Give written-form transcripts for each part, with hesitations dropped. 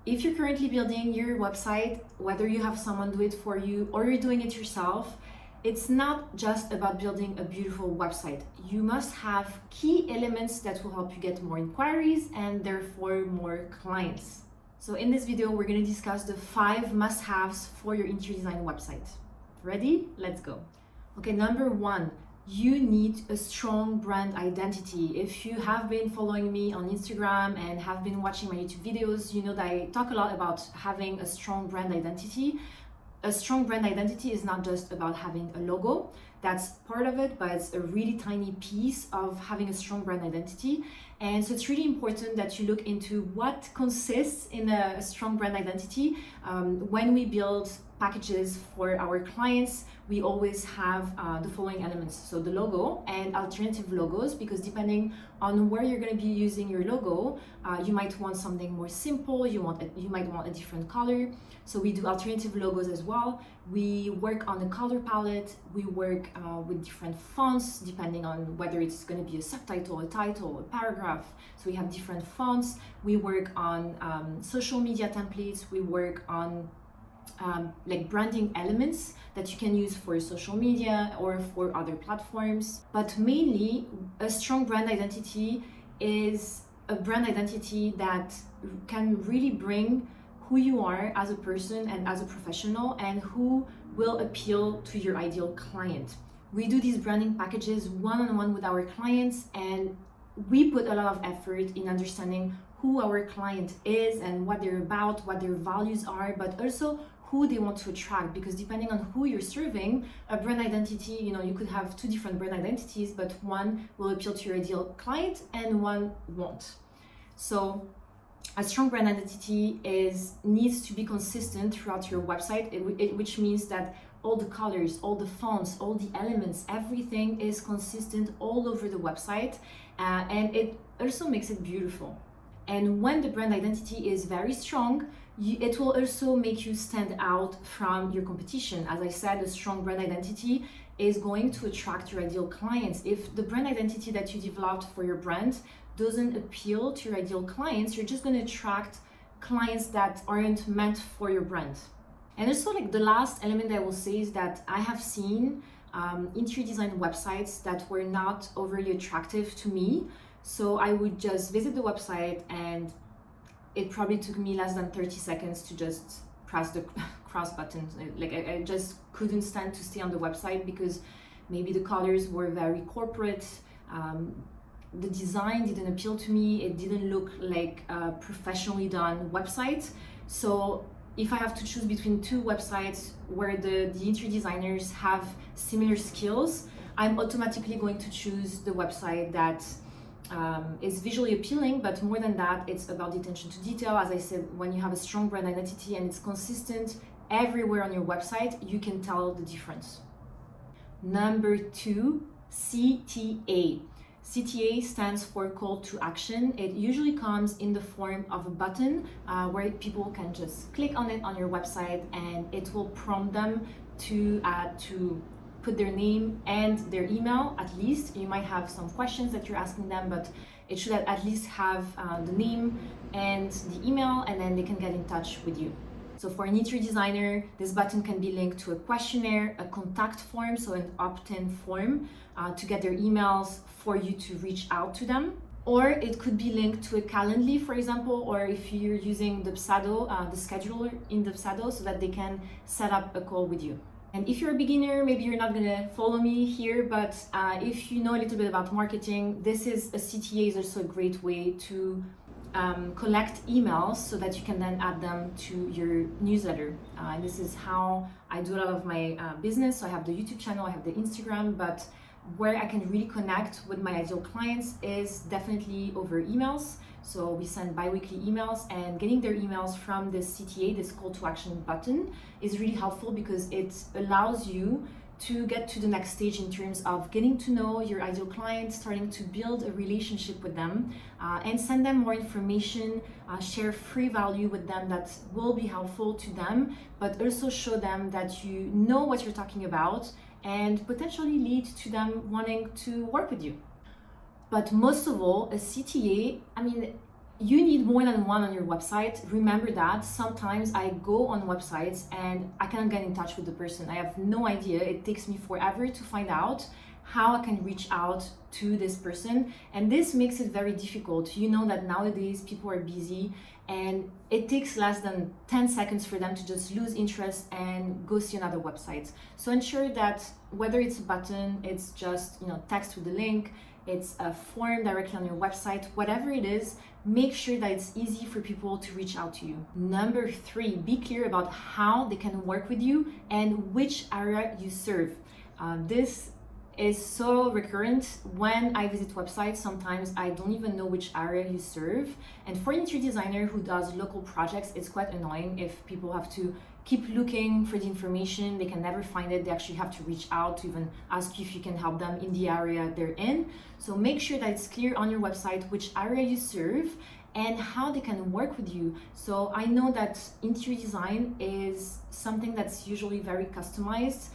If you're currently building your website, whether you have someone do it for you or you're doing it yourself, it's not just about building a beautiful website. You must have key elements that will help you get more inquiries and therefore more clients. So in this video, we're going to discuss the 5 must-haves for your interior design website. Ready? Let's go. Okay, number 1, you need a strong brand identity. If you have been following me on Instagram and have been watching my YouTube videos, you know that I talk a lot about having a strong brand identity. A strong brand identity is not just about having a logo, that's part of it, but it's a really tiny piece of having a strong brand identity. And so it's really important that you look into what consists in a strong brand identity. When we build packages for our clients, we always have the following elements. So the logo and alternative logos, because depending on where you're going to be using your logo, you might want something more simple, you might want a different color. So we do alternative logos as well. We work on the color palette, we work with different fonts depending on whether it's going to be a subtitle, a title, a paragraph. So we have different fonts. We work on social media templates, we work on like branding elements that you can use for social media or for other platforms. But mainly, a strong brand identity is a brand identity that can really bring who you are as a person and as a professional, and who will appeal to your ideal client. We do these branding packages one-on-one with our clients, and we put a lot of effort in understanding who our client is and what they're about, what their values are, but also who they want to attract, because depending on who you're serving, a brand identity, you could have 2 different brand identities, but one will appeal to your ideal client and one won't. So a strong brand identity needs to be consistent throughout your website, which means that all the colors, all the fonts, all the elements, everything is consistent all over the website, and it also makes it beautiful. And when the brand identity is very strong, it will also make you stand out from your competition. As I said, a strong brand identity is going to attract your ideal clients. If the brand identity that you developed for your brand doesn't appeal to your ideal clients, you're just going to attract clients that aren't meant for your brand. And also, like, the last element I will say is that I have seen interior design websites that were not overly attractive to me. So I would just visit the website, and it probably took me less than 30 seconds to just press the cross button. Like, I just couldn't stand to stay on the website because maybe the colors were very corporate. The design didn't appeal to me. It didn't look like a professionally done website. So if I have to choose between 2 websites where the interior designers have similar skills, I'm automatically going to choose the website that is visually appealing, but more than that, it's about the attention to detail. As I said, when you have a strong brand identity and it's consistent everywhere on your website, you can tell the difference. Number 2, CTA. CTA stands for call to action. It usually comes in the form of a button where people can just click on it on your website, and it will prompt them to put their name and their email. At least you might have some questions that you're asking them, but it should at least have the name and the email, and then they can get in touch with you. So for an interior designer, this button can be linked to a questionnaire, a contact form, so an opt-in form to get their emails for you to reach out to them. Or it could be linked to a Calendly, for example, or if you're using Dubsado, the scheduler in Dubsado, so that they can set up a call with you. And if you're a beginner, maybe you're not gonna follow me here, but if you know a little bit about marketing, a CTA is also a great way to collect emails so that you can then add them to your newsletter. And this is how I do a lot of my business. So I have the YouTube channel, I have the Instagram, but where I can really connect with my ideal clients is definitely over emails. So we send bi-weekly emails, and getting their emails from this CTA, this call to action button, is really helpful because it allows you to get to the next stage in terms of getting to know your ideal client, starting to build a relationship with them, and send them more information, share free value with them that will be helpful to them, but also show them that you know what you're talking about and potentially lead to them wanting to work with you. But most of all, a CTA, You need more than one on your website. Remember that. Sometimes I go on websites and I cannot get in touch with the person. I have no idea. It takes me forever to find out how I can reach out to this person. And this makes it very difficult. You know that nowadays people are busy and it takes less than 10 seconds for them to just lose interest and go see another website. So ensure that whether it's a button, it's just, text with the link, it's a form directly on your website, whatever it is, make sure that it's easy for people to reach out to you. Number 3, be clear about how they can work with you and which area you serve. This is so recurrent. When I visit websites, sometimes I don't even know which area you serve. And for an interior designer who does local projects, it's quite annoying if people have to keep looking for the information. They can never find it. They actually have to reach out to even ask you if you can help them in the area they're in. So make sure that it's clear on your website which area you serve and how they can work with you. So I know that interior design is something that's usually very customized,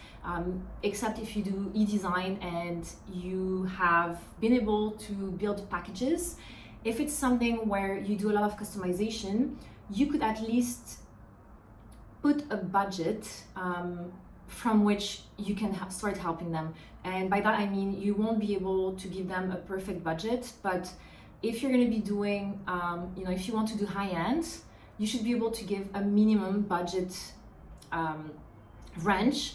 except if you do e-design and you have been able to build packages. If it's something where you do a lot of customization, you could at least put a budget from which you can start helping them. And by that I mean you won't be able to give them a perfect budget, but if you're going to be doing, if you want to do high-end, you should be able to give a minimum budget range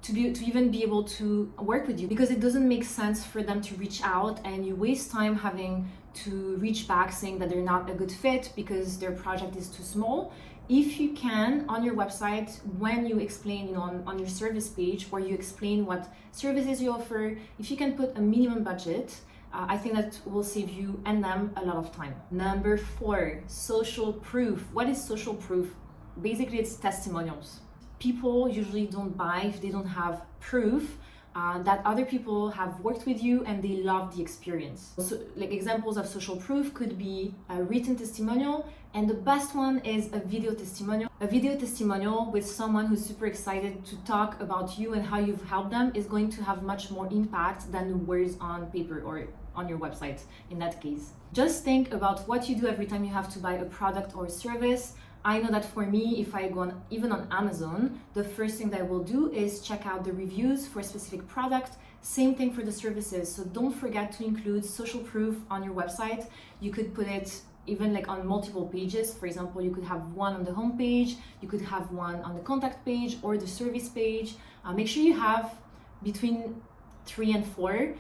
to even be able to work with you, because it doesn't make sense for them to reach out and you waste time having to reach back saying that they're not a good fit because their project is too small. If you can, on your website, when you explain, on your service page where you explain what services you offer, if you can put a minimum budget, I think that will save you and them a lot of time. Number 4, social proof. What is social proof? Basically, it's testimonials. People usually don't buy if they don't have proof that other people have worked with you and they love the experience. So, like examples of social proof could be a written testimonial, and the best one is a video testimonial. A video testimonial with someone who's super excited to talk about you and how you've helped them is going to have much more impact than words on paper or on your website in that case. Just think about what you do every time you have to buy a product or a service. I know that for me, if I go even on Amazon, the first thing that I will do is check out the reviews for a specific product. Same thing for the services. So don't forget to include social proof on your website. You could put it even like on multiple pages. For example, you could have one on the home page, you could have one on the contact page or the service page. Make sure you have between 3 and 4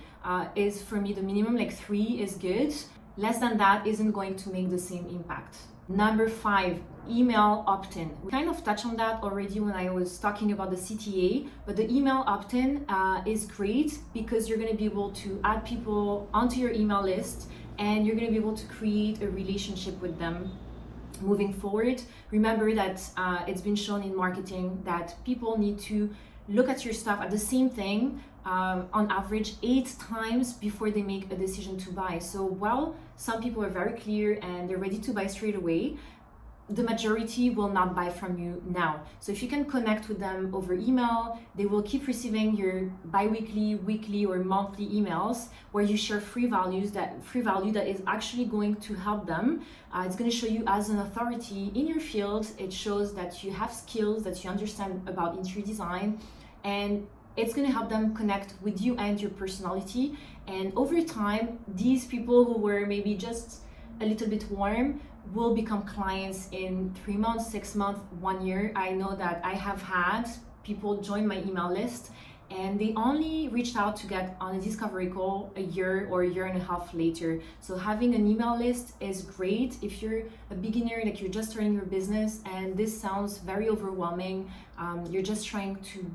is for me the minimum. Like 3 is good. Less than that isn't going to make the same impact. Number 5, email opt-in. We kind of touched on that already when I was talking about the CTA, but the email opt-in is great because you're going to be able to add people onto your email list and you're going to be able to create a relationship with them moving forward. Remember that it's been shown in marketing that people need to look at your stuff at the same thing on average 8 times before they make a decision to buy. So while some people are very clear and they're ready to buy straight away, the majority will not buy from you now. So if you can connect with them over email, they will keep receiving your bi-weekly, weekly or monthly emails where you share free value that is actually going to help them. It's going to show you as an authority in your field. It shows that you have skills, that you understand about interior design, and it's going to help them connect with you and your personality. And over time, these people who were maybe just a little bit warm will become clients in 3 months, 6 months, 1 year. I know that I have had people join my email list and they only reached out to get on a discovery call a year or a year and a half later. So having an email list is great if you're a beginner, like you're just starting your business and this sounds very overwhelming. You're just trying to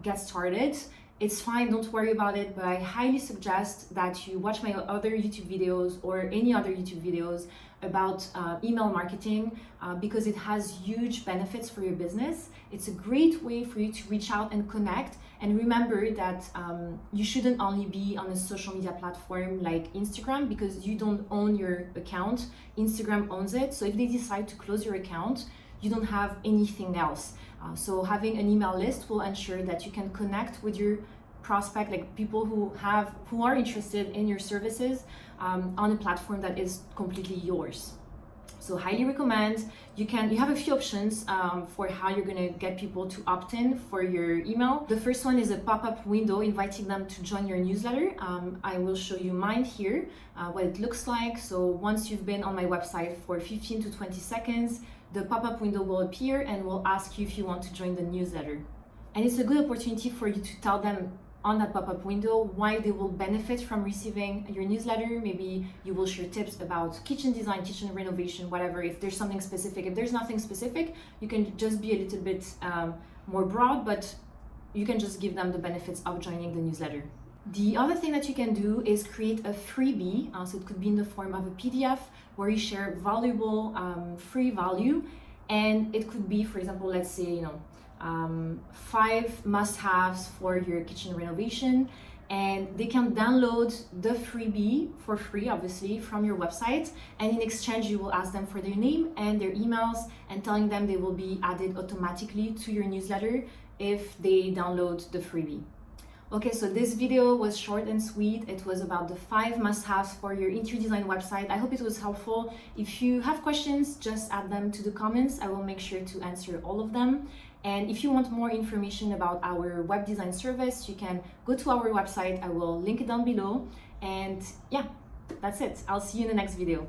get started. It's fine, don't worry about it, but I highly suggest that you watch my other YouTube videos or any other YouTube videos about email marketing because it has huge benefits for your business. It's a great way for you to reach out and connect. And remember that you shouldn't only be on a social media platform like Instagram because you don't own your account. Instagram owns it. So if they decide to close your account, you don't have anything else. So having an email list will ensure that you can connect with your prospect, like people who are interested in your services on a platform that is completely yours. So highly recommend. You have a few options for how you're gonna get people to opt in for your email. The first one is a pop-up window inviting them to join your newsletter. I will show you mine here, what it looks like. So once you've been on my website for 15 to 20 seconds, the pop-up window will appear and will ask you if you want to join the newsletter. And it's a good opportunity for you to tell them on that pop-up window why they will benefit from receiving your newsletter. Maybe you will share tips about kitchen design, kitchen renovation, whatever. If there's something specific, if there's nothing specific, you can just be a little bit more broad, but you can just give them the benefits of joining the newsletter. The other thing that you can do is create a freebie. So it could be in the form of a PDF where you share valuable free value. And it could be, for example, let's say, 5 must-haves for your kitchen renovation, and they can download the freebie for free, obviously, from your website, and in exchange you will ask them for their name and their emails and telling them they will be added automatically to your newsletter if they download the freebie. Okay, so this video was short and sweet. It was about the 5 must-haves for your interior design website. I hope it was helpful. If you have questions, just add them to the comments. I will make sure to answer all of them. And if you want more information about our web design service, you can go to our website. I will link it down below. And yeah, that's it. I'll see you in the next video.